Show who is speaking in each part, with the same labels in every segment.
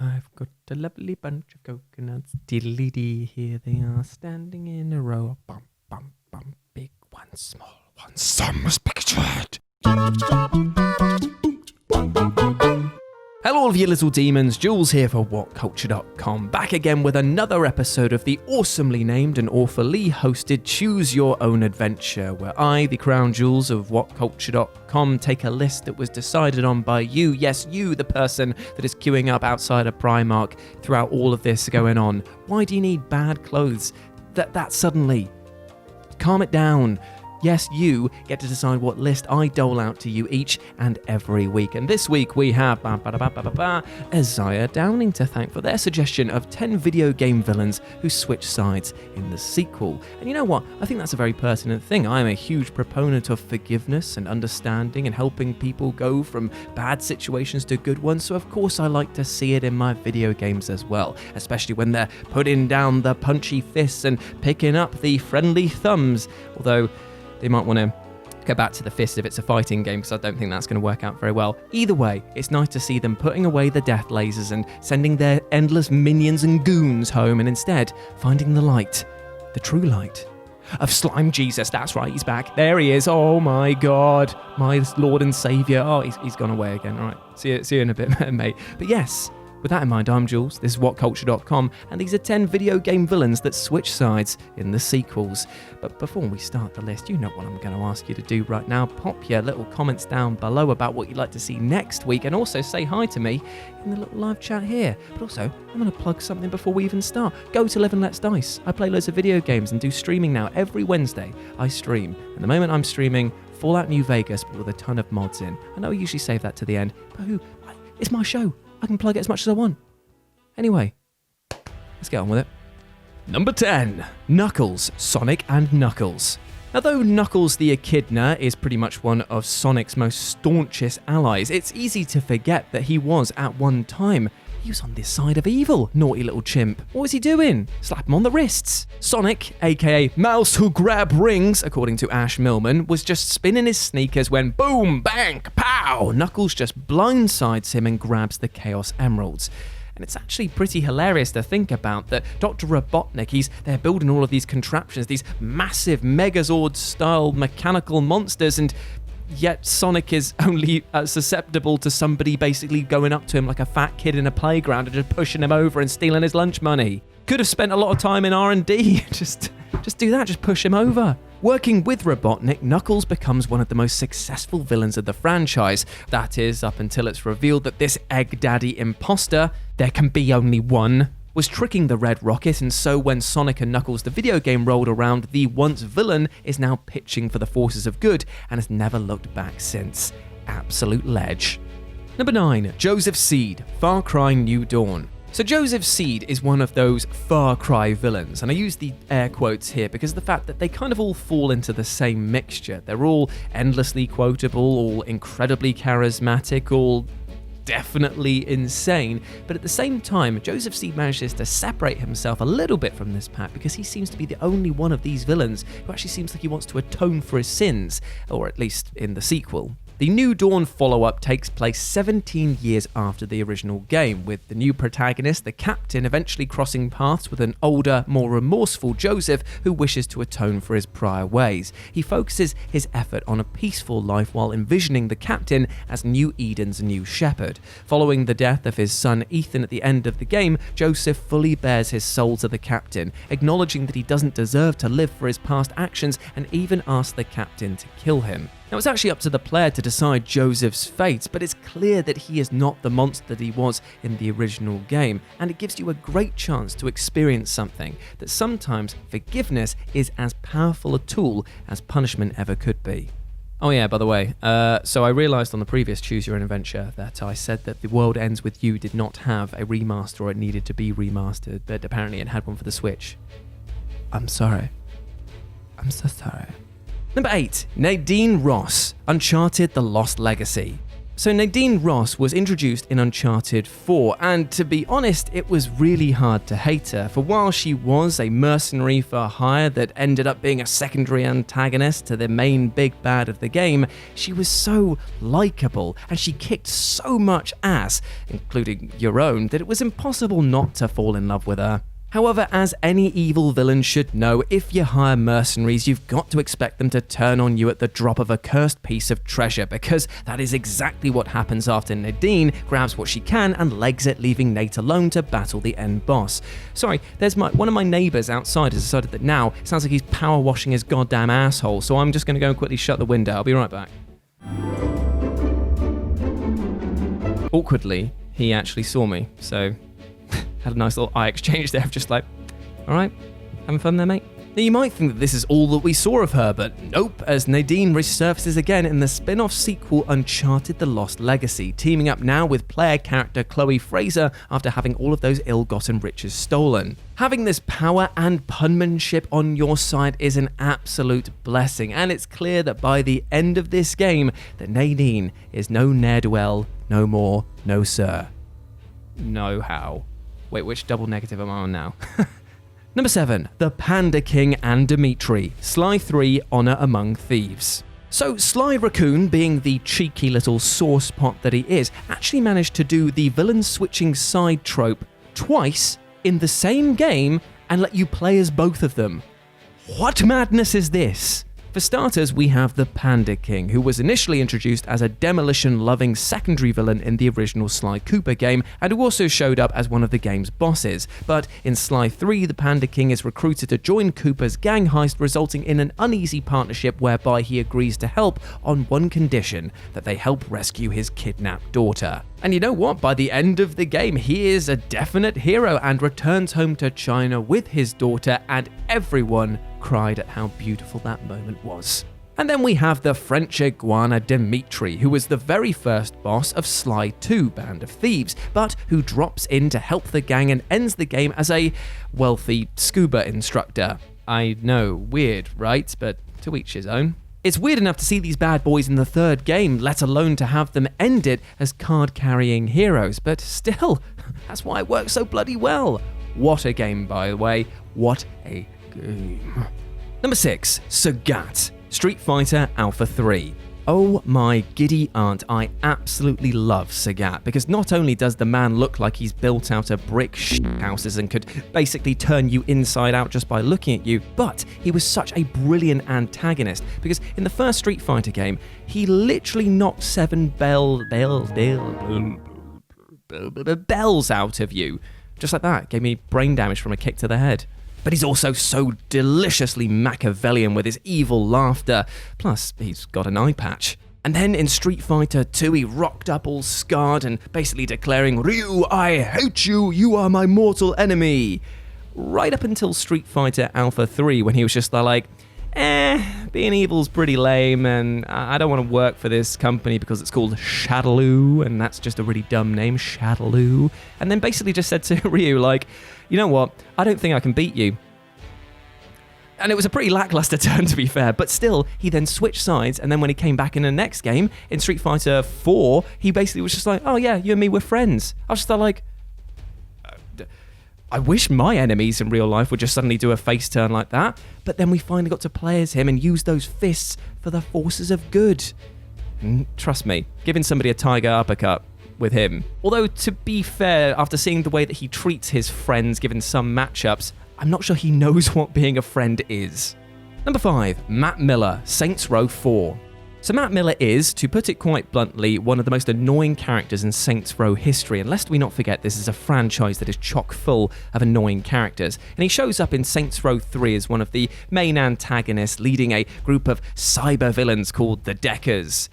Speaker 1: I've got a lovely bunch of coconuts. Diddly-dee, here they are, standing in a row. Bum, bum, bum, big one, small one, some as big as your head. Hello all of you little demons, Jules here for WhatCulture.com, back again with another episode of the awesomely named and awfully hosted Choose Your Own Adventure, where I, the Crown Jewels of WhatCulture.com, take a list that was decided on by you, yes, you, the person that is queuing up outside of Primark throughout all of this going on. Why do you need bad clothes that suddenly? Calm it down. Yes, you get to decide what list I dole out to you each and every week. And this week we have Isaiah Downing to thank for their suggestion of 10 video game villains who switch sides in the sequel. And you know what? I think that's a very pertinent thing. I am a huge proponent of forgiveness and understanding and helping people go from bad situations to good ones. So of course I like to see it in my video games as well, especially when they're putting down the punchy fists and picking up the friendly thumbs. Although they might want to go back to the fist if it's a fighting game, because I don't think that's going to work out very well. Either way, it's nice to see them putting away the death lasers and sending their endless minions and goons home, and instead finding the light, the true light of Slime Jesus. That's right, he's back. There he is. Oh my God, my Lord and Savior. Oh, he's gone away again. All right, see you in a bit, mate. But yes, with that in mind, I'm Jules, this is WhatCulture.com, and these are 10 video game villains that switch sides in the sequels. But before we start the list, you know what I'm going to ask you to do right now. Pop your little comments down below about what you'd like to see next week, and also say hi to me in the little live chat here. But also, I'm going to plug something before we even start. Go to Live and Let's Dice. I play loads of video games and do streaming now. Every Wednesday, I stream. And the moment I'm streaming Fallout New Vegas, but with a ton of mods in. I know I usually save that to the end, but it's my show. I can plug it as much as I want. Anyway, let's get on with it. Number 10, Knuckles, Sonic and Knuckles. Now, though Knuckles the Echidna is pretty much one of Sonic's most staunchest allies, it's easy to forget that he was, at one time, he was on this side of evil, naughty little chimp. What was he doing? Slap him on the wrists. Sonic, aka Mouse Who Grab Rings, according to Ash Millman, was just spinning his sneakers when boom, bang, pow! Knuckles just blindsides him and grabs the Chaos Emeralds. And it's actually pretty hilarious to think about that Dr. Robotnik, they're building all of these contraptions, these massive Megazord-style mechanical monsters, and yet Sonic is only susceptible to somebody basically going up to him like a fat kid in a playground and just pushing him over and stealing his lunch money. Could have spent a lot of time in R&D. Just do that, just push him over. Working with Robotnik, Knuckles becomes one of the most successful villains of the franchise. That is, up until it's revealed that this Egg Daddy imposter, there can be only one, was tricking the Red Rocket, and so when Sonic and Knuckles the video game rolled around, the once villain is now pitching for the forces of good and has never looked back since. Absolute ledge. Number 9, Joseph Seed, Far Cry New Dawn. So Joseph Seed is one of those Far Cry villains, and I use the air quotes here because of the fact that they kind of all fall into the same mixture. They're all endlessly quotable, all incredibly charismatic, all definitely insane, but at the same time, Joseph Seed manages to separate himself a little bit from this pack because he seems to be the only one of these villains who actually seems like he wants to atone for his sins, or at least in the sequel. The New Dawn follow-up takes place 17 years after the original game, with the new protagonist, the Captain, eventually crossing paths with an older, more remorseful Joseph who wishes to atone for his prior ways. He focuses his effort on a peaceful life while envisioning the Captain as New Eden's new shepherd. Following the death of his son Ethan at the end of the game, Joseph fully bears his soul to the Captain, acknowledging that he doesn't deserve to live for his past actions, and even asks the Captain to kill him. Now, it's actually up to the player to decide Joseph's fate, but it's clear that he is not the monster that he was in the original game, and it gives you a great chance to experience something that sometimes forgiveness is as powerful a tool as punishment ever could be. Oh yeah, by the way, so I realised on the previous Choose Your Own Adventure that I said that The World Ends With You did not have a remaster, or it needed to be remastered, but apparently it had one for the Switch. I'm sorry. I'm so sorry. Number 8, Nadine Ross, Uncharted: The Lost Legacy. So Nadine Ross was introduced in Uncharted 4, and to be honest, it was really hard to hate her, for while she was a mercenary for hire that ended up being a secondary antagonist to the main big bad of the game, she was so likeable, and she kicked so much ass, including your own, that it was impossible not to fall in love with her. However, as any evil villain should know, if you hire mercenaries, you've got to expect them to turn on you at the drop of a cursed piece of treasure, because that is exactly what happens after Nadine grabs what she can and legs it, leaving Nate alone to battle the end boss. Sorry, there's one of my neighbours outside has decided that now it sounds like he's power washing his goddamn asshole, so I'm just going to go and quickly shut the window. I'll be right back. Awkwardly, he actually saw me, so had a nice little eye exchange there of just like, all right, having fun there, mate? Now, you might think that this is all that we saw of her, but nope, as Nadine resurfaces again in the spin-off sequel Uncharted: The Lost Legacy, teaming up now with player character Chloe Fraser after having all of those ill-gotten riches stolen. Having this power and punmanship on your side is an absolute blessing, and it's clear that by the end of this game, that Nadine is no ne'er-do-well, no more, no sir. No how. Wait, which double negative am I on now? Number 7, the Panda King and DMITRI, Sly 3 Honor Among Thieves. So Sly Raccoon, being the cheeky little sauce pot that he is, actually managed to do the villain switching side trope twice in the same game and let you play as both of them. What madness is this? For starters, we have the Panda King, who was initially introduced as a demolition-loving secondary villain in the original Sly Cooper game, and who also showed up as one of the game's bosses. But in Sly 3, the Panda King is recruited to join Cooper's gang heist, resulting in an uneasy partnership whereby he agrees to help on one condition: that they help rescue his kidnapped daughter. And you know what? By the end of the game, he is a definite hero and returns home to China with his daughter, and everyone cried at how beautiful that moment was. And then we have the French iguana DMITRI, who was the very first boss of Sly 2 Band of Thieves, but who drops in to help the gang and ends the game as a wealthy scuba instructor. I know, weird, right? But to each his own. It's weird enough to see these bad boys in the third game, let alone to have them end it as card-carrying heroes, but still, that's why it works so bloody well. What a game, by the way. What a game. Number 6, SAGAT, Street Fighter Alpha 3. Oh my giddy aunt, I absolutely love SAGAT, because not only does the man look like he's built out of brick houses and could basically turn you inside out just by looking at you, but he was such a brilliant antagonist, because in the first Street Fighter game, he literally knocked 7 bells out of you. Just like that, gave me brain damage from a kick to the head. But he's also so deliciously Machiavellian with his evil laughter. Plus, he's got an eye patch. And then in Street Fighter 2, he rocked up all scarred and basically declaring, "Ryu, I hate you, you are my mortal enemy." Right up until Street Fighter Alpha 3, when he was just like, being evil's pretty lame, and I don't want to work for this company because it's called Shadaloo, and that's just a really dumb name, Shadaloo. And then basically just said to Ryu, like, you know what, I don't think I can beat you. And it was a pretty lackluster turn, to be fair, but still, he then switched sides, and then when he came back in the next game, in Street Fighter 4, he basically was just like, oh yeah, you and me, we're friends. I was just like, I wish my enemies in real life would just suddenly do a face turn like that, but then we finally got to play as him and use those fists for the forces of good. And trust me, giving somebody a tiger uppercut with him. Although, to be fair, after seeing the way that he treats his friends given some matchups, I'm not sure he knows what being a friend is. Number 5, Matt Miller, Saints Row 4. So Matt Miller is, to put it quite bluntly, one of the most annoying characters in Saints Row history, and lest we not forget this is a franchise that is chock full of annoying characters, and he shows up in Saints Row 3 as one of the main antagonists, leading a group of cyber villains called the Deckers.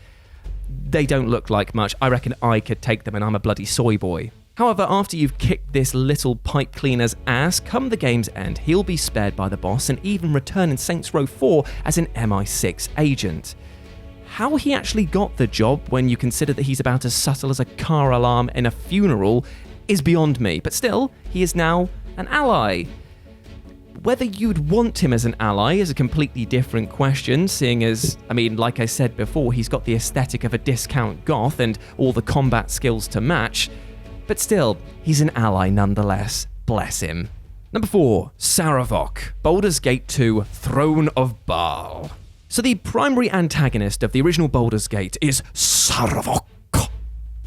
Speaker 1: They don't look like much. I reckon I could take them and I'm a bloody soy boy. However, after you've kicked this little pipe cleaner's ass, come the game's end, he'll be spared by the boss and even return in Saints Row 4 as an MI6 agent. How he actually got the job when you consider that he's about as subtle as a car alarm in a funeral is beyond me, but still, he is now an ally. Whether you'd want him as an ally is a completely different question, seeing as, like I said before, he's got the aesthetic of a discount goth and all the combat skills to match. But still, he's an ally nonetheless. Bless him. Number 4, SAREVOK, Baldur's Gate 2, Throne of BAAL. So the primary antagonist of the original Baldur's Gate is SAREVOK.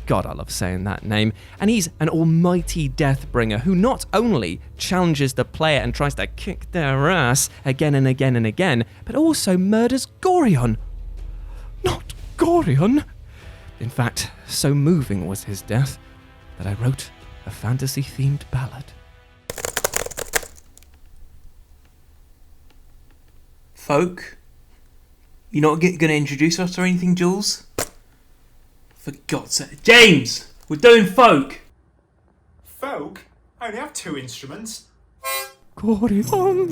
Speaker 1: God, I love saying that name. And he's an almighty Deathbringer who not only challenges the player and tries to kick their ass again and again and again, but also murders Gorion. Not Gorion. In fact, so moving was his death that I wrote a fantasy-themed ballad.
Speaker 2: Folk? You're not going to introduce us or anything, Jules? For God's sake. James! We're doing folk!
Speaker 3: Folk? I only have 2 instruments.
Speaker 1: Gorion,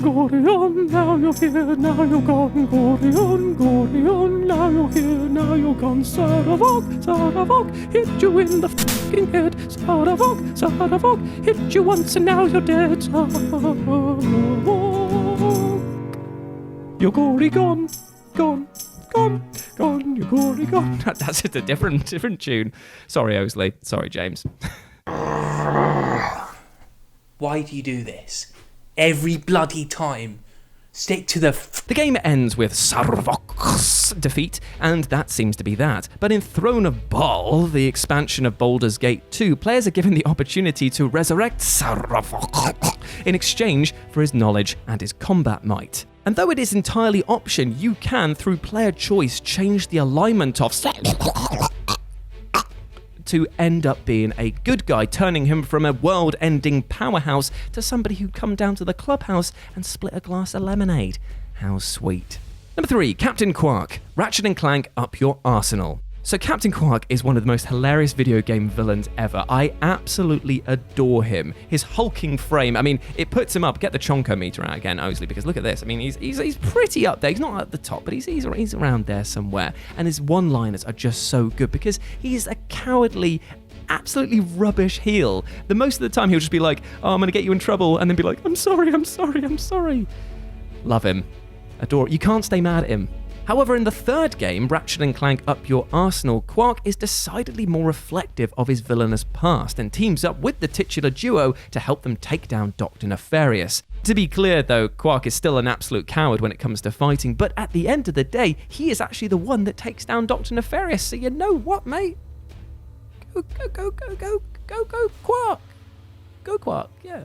Speaker 1: now you're here, now you're gone. Gorion, now you're here, now you're gone. SAREVOK, hit you in the fucking head. SAREVOK, hit you once and now you're dead. SAREVOK, you're gory gone, you're gory gone. That's just a different tune. Sorry, Osley. Sorry, James.
Speaker 2: Why do you do this? Every bloody time. Stick to the...
Speaker 1: The game ends with SAREVOK's defeat, and that seems to be that. But in Throne of BAAL, the expansion of Baldur's Gate 2, players are given the opportunity to resurrect SAREVOK in exchange for his knowledge and his combat might. And though it is entirely option, you can, through player choice, change the alignment of to end up being a good guy, turning him from a world-ending powerhouse to somebody who'd come down to the clubhouse and split a glass of lemonade. How sweet. Number 3, Captain QWARK, Ratchet and Clank up your arsenal. So Captain QWARK is one of the most hilarious video game villains ever. I absolutely adore him. His hulking frame, it puts him up. Get the Chonko meter out again, Osley, because look at this. He's pretty up there. He's not at the top, but he's around there somewhere. And his one-liners are just so good because he's a cowardly, absolutely rubbish heel. The most of the time he'll just be like, oh, I'm going to get you in trouble, and then be like, I'm sorry. Love him. Adore. You can't stay mad at him. However, in the third game, Ratchet and Clank Up Your Arsenal, QWARK is decidedly more reflective of his villainous past and teams up with the titular duo to help them take down Dr. Nefarious. To be clear though, QWARK is still an absolute coward when it comes to fighting, but at the end of the day, he is actually the one that takes down Dr. Nefarious, so you know what, mate? Go, QWARK! Go, QWARK, yeah.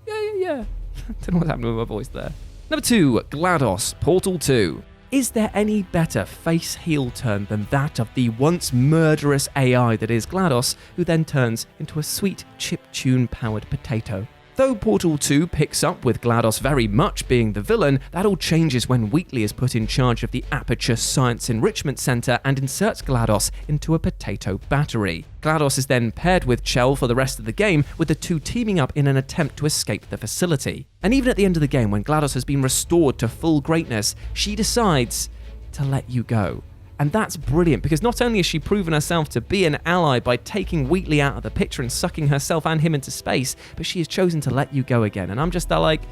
Speaker 1: Don't know what's happening with my voice there. Number 2, GLADOS, Portal 2. Is there any better face-heel turn than that of the once murderous AI that is GLADOS, who then turns into a sweet chiptune-powered potato? Though Portal 2 picks up with GLADOS very much being the villain, that all changes when Wheatley is put in charge of the Aperture Science Enrichment Center and inserts GLADOS into a potato battery. GLADOS is then paired with Chell for the rest of the game, with the two teaming up in an attempt to escape the facility. And even at the end of the game, when GLADOS has been restored to full greatness, she decides to let you go. And that's brilliant, because not only has she proven herself to be an ally by taking Wheatley out of the picture and sucking herself and him into space, but she has chosen to let you go again. And I'm just like,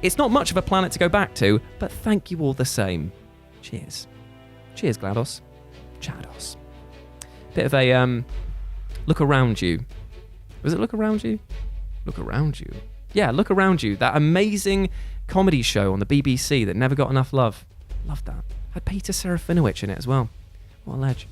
Speaker 1: it's not much of a planet to go back to, but thank you all the same. Cheers. Cheers, GLADOS. Chados. Bit of a, look around you. Was it Look Around You? Look Around You. Yeah, Look Around You. That amazing comedy show on the BBC that never got enough love. Love that. Had Peter Serafinowicz in it as well. What a ledge.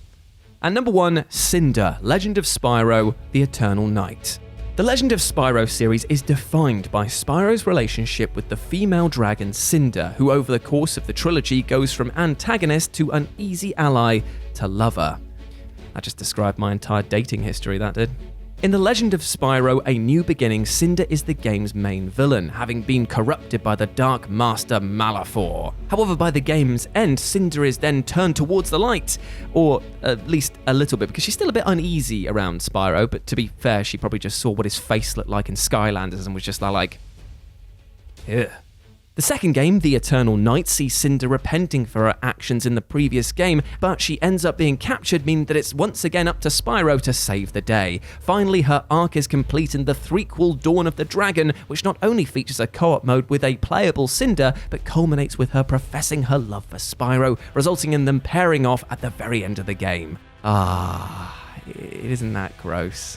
Speaker 1: And number 1, Cinder, Legend of Spyro, The Eternal Night. The Legend of Spyro series is defined by Spyro's relationship with the female dragon Cinder, who over the course of the trilogy goes from antagonist to uneasy ally to lover. That just described my entire dating history, that did. In The Legend of Spyro, A New Beginning, Cinder is the game's main villain, having been corrupted by the Dark Master Malefor. However, by the game's end, Cinder is then turned towards the light, or at least a little bit, because she's still a bit uneasy around Spyro, but to be fair, she probably just saw what his face looked like in Skylanders and was just like, here, The second game, The Eternal Night, sees Cinder repenting for her actions in the previous game, but she ends up being captured, meaning that it's once again up to Spyro to save the day. Finally, her arc is complete in the threequel Dawn of the Dragon, which not only features a co-op mode with a playable Cinder, but culminates with her professing her love for Spyro, resulting in them pairing off at the very end of the game. Isn't that gross?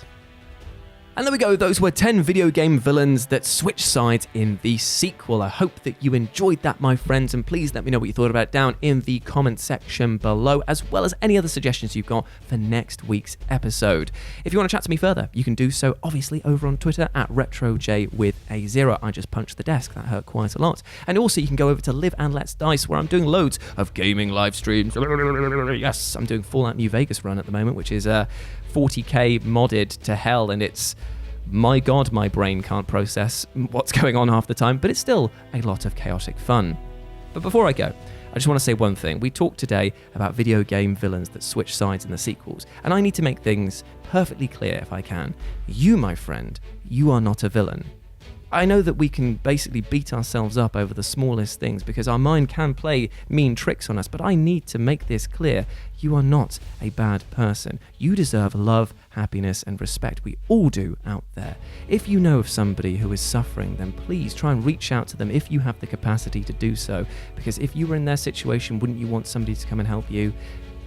Speaker 1: And there we go, those were 10 video game villains that switch sides in the sequel. I hope that you enjoyed that, my friends, and please let me know what you thought about it down in the comment section below, as well as any other suggestions you've got for next week's episode. If you want to chat to me further, you can do so obviously over on Twitter at RetroJ with a 0. I just punched the desk, that hurt quite a lot. And also you can go over to Live and Let's Dice, where I'm doing loads of gaming live streams. Yes, I'm doing Fallout New Vegas run at the moment, which is 40k modded to hell, and it's, my god, my brain can't process what's going on half the time, but it's still a lot of chaotic fun. But before I go, I just want to say one thing. We talked today about video game villains that switch sides in the sequels, and I need to make things perfectly clear if I can. You, my friend, you are not a villain. I know that we can basically beat ourselves up over the smallest things because our mind can play mean tricks on us, but I need to make this clear. You are not a bad person. You deserve love, happiness, and respect. We all do out there. If you know of somebody who is suffering, then please try and reach out to them if you have the capacity to do so, because if you were in their situation, wouldn't you want somebody to come and help you?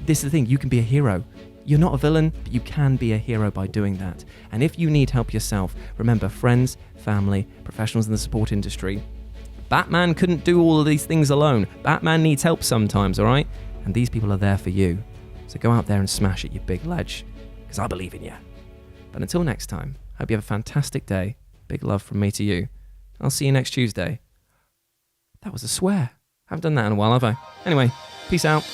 Speaker 1: This is the thing, you can be a hero. You're not a villain, but you can be a hero by doing that. And if you need help yourself, remember friends, family, professionals in the support industry. Batman couldn't do all of these things alone. Batman needs help sometimes, all right? And these people are there for you. So go out there and smash it, you big ledge, because I believe in you. But until next time, hope you have a fantastic day. Big love from me to you. I'll see you next Tuesday. That was a swear. I haven't done that in a while, have I? Anyway, peace out.